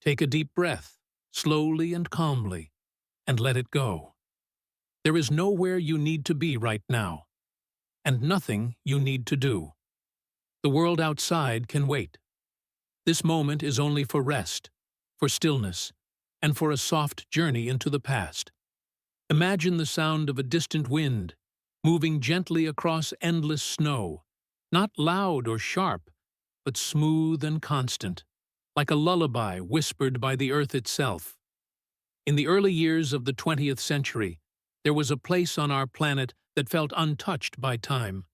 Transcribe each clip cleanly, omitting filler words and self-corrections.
Take a deep breath, slowly and calmly, and let it go. There is nowhere you need to be right now, and nothing you need to do. The world outside can wait. This moment is only for rest, for stillness, and for a soft journey into the past. Imagine the sound of a distant wind, moving gently across endless snow, not loud or sharp, but smooth and constant, like a lullaby whispered by the earth itself. In the early years of the 20th century, there was a place on our planet that felt untouched by time.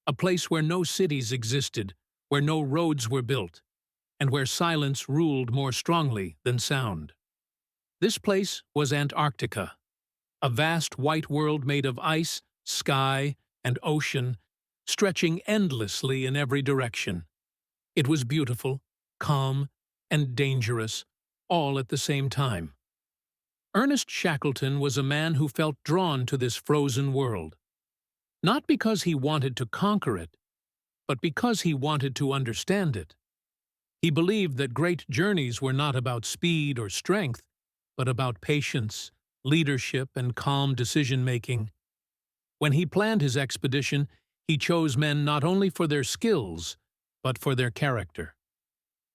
A place where no cities existed, where no roads were built, and where silence ruled more strongly than sound. This place was Antarctica, a vast white world made of ice, sky, and ocean, stretching endlessly in every direction. It was beautiful, calm, and dangerous, all at the same time. Ernest Shackleton was a man who felt drawn to this frozen world, not because he wanted to conquer it, but because he wanted to understand it. He believed that great journeys were not about speed or strength, but about patience, leadership, and calm decision-making. When he planned his expedition, he chose men not only for their skills, but for their character.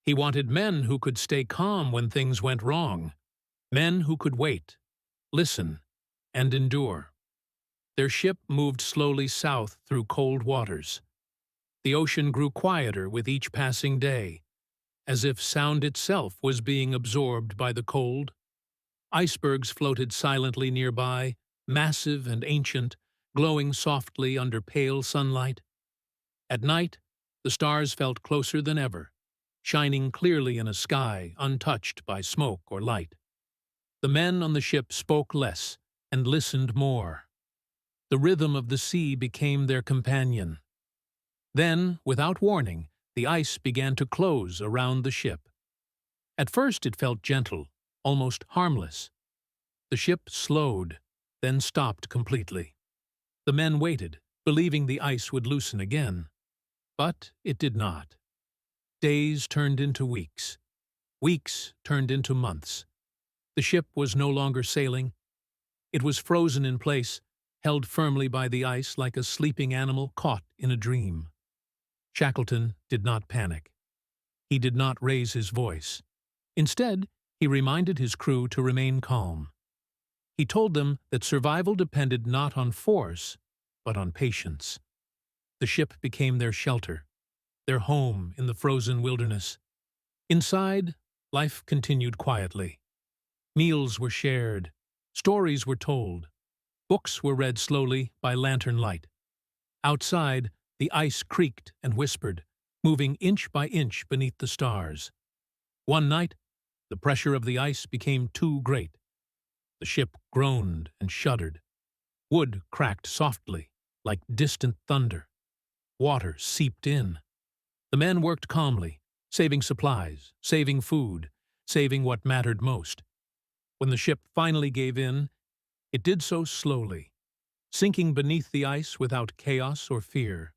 He wanted men who could stay calm when things went wrong, men who could wait, listen, and endure. Their ship moved slowly south through cold waters. The ocean grew quieter with each passing day, as if sound itself was being absorbed by the cold. Icebergs floated silently nearby, massive and ancient, glowing softly under pale sunlight. At night, the stars felt closer than ever, shining clearly in a sky untouched by smoke or light. The men on the ship spoke less and listened more. The rhythm of the sea became their companion. Then, without warning, the ice began to close around the ship. At first it felt gentle, almost harmless. The ship slowed, then stopped completely. The men waited, believing the ice would loosen again. But it did not. Days turned into weeks. Weeks turned into months. The ship was no longer sailing. It was frozen in place, held firmly by the ice like a sleeping animal caught in a dream. Shackleton did not panic. He did not raise his voice. Instead, he reminded his crew to remain calm. He told them that survival depended not on force, but on patience. The ship became their shelter, their home in the frozen wilderness. Inside, life continued quietly. Meals were shared, stories were told, books were read slowly by lantern light. Outside, the ice creaked and whispered, moving inch by inch beneath the stars. One night, the pressure of the ice became too great. The ship groaned and shuddered. Wood cracked softly, like distant thunder. Water seeped in. The men worked calmly, saving supplies, saving food, saving what mattered most. When the ship finally gave in, it did so slowly, sinking beneath the ice without chaos or fear.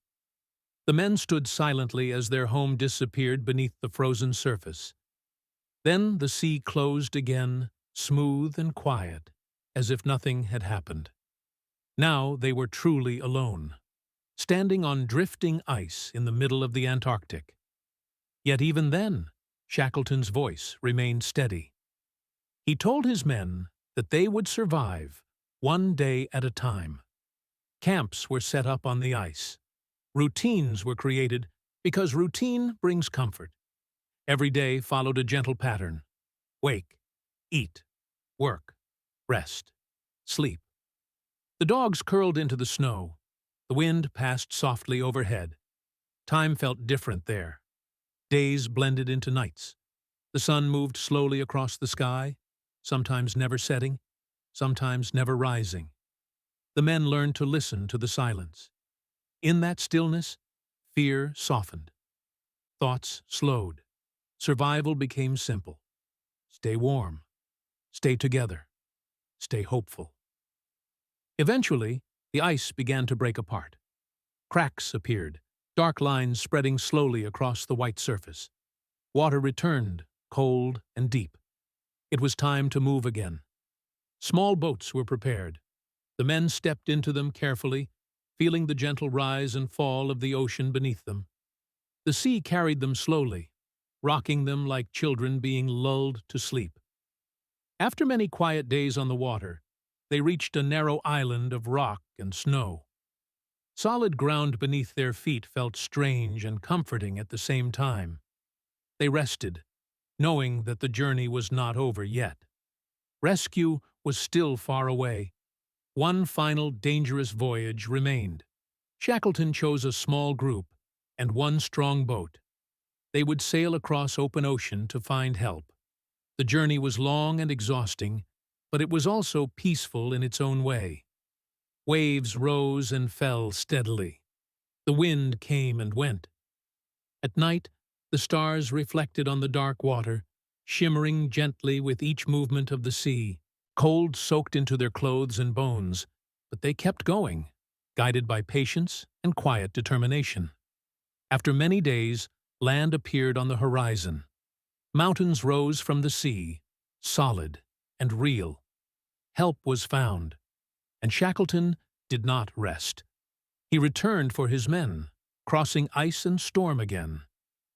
The men stood silently as their home disappeared beneath the frozen surface. Then the sea closed again, smooth and quiet, as if nothing had happened. Now they were truly alone, standing on drifting ice in the middle of the Antarctic. Yet even then, Shackleton's voice remained steady. He told his men that they would survive, one day at a time. Camps were set up on the ice. Routines were created because routine brings comfort. Every day followed a gentle pattern. Wake, eat, work, rest, sleep. The dogs curled into the snow. The wind passed softly overhead. Time felt different there. Days blended into nights. The sun moved slowly across the sky, sometimes never setting, sometimes never rising. The men learned to listen to the silence. In that stillness, fear softened. Thoughts slowed. Survival became simple. Stay warm. Stay together. Stay hopeful. Eventually, the ice began to break apart. Cracks appeared, dark lines spreading slowly across the white surface. Water returned, cold, and deep. It was time to move again. Small boats were prepared. The men stepped into them carefully, feeling the gentle rise and fall of the ocean beneath them. The sea carried them slowly, rocking them like children being lulled to sleep. After many quiet days on the water, they reached a narrow island of rock and snow. Solid ground beneath their feet felt strange and comforting at the same time. They rested, knowing that the journey was not over yet. Rescue was still far away. One final dangerous voyage remained. Shackleton chose a small group and one strong boat. They would sail across open ocean to find help. The journey was long and exhausting, but it was also peaceful in its own way. Waves rose and fell steadily. The wind came and went. At night, the stars reflected on the dark water, shimmering gently with each movement of the sea. Cold soaked into their clothes and bones, but they kept going, guided by patience and quiet determination. After many days, land appeared on the horizon. Mountains rose from the sea, solid and real. Help was found, and Shackleton did not rest. He returned for his men, crossing ice and storm again,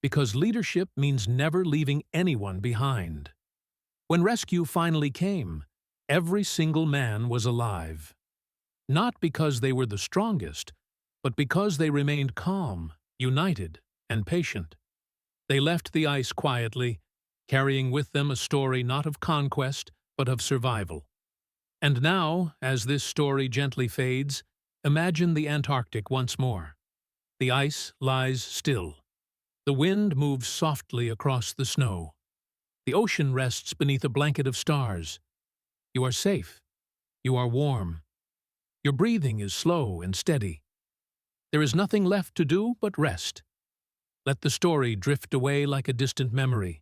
because leadership means never leaving anyone behind. When rescue finally came, every single man was alive. Not because they were the strongest, but because they remained calm, united, and patient. They left the ice quietly, carrying with them a story not of conquest, but of survival. And now, as this story gently fades, imagine the Antarctic once more. The ice lies still. The wind moves softly across the snow. The ocean rests beneath a blanket of stars. You are safe. You are warm. Your breathing is slow and steady. There is nothing left to do but rest. Let the story drift away like a distant memory.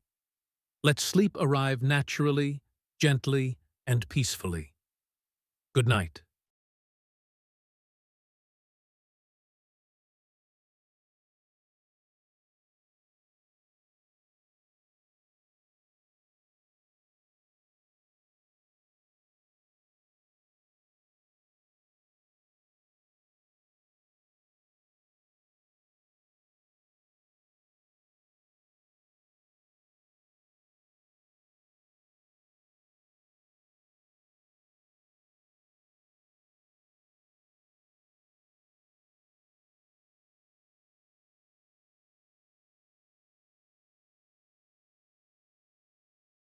Let sleep arrive naturally, gently, and peacefully. Good night.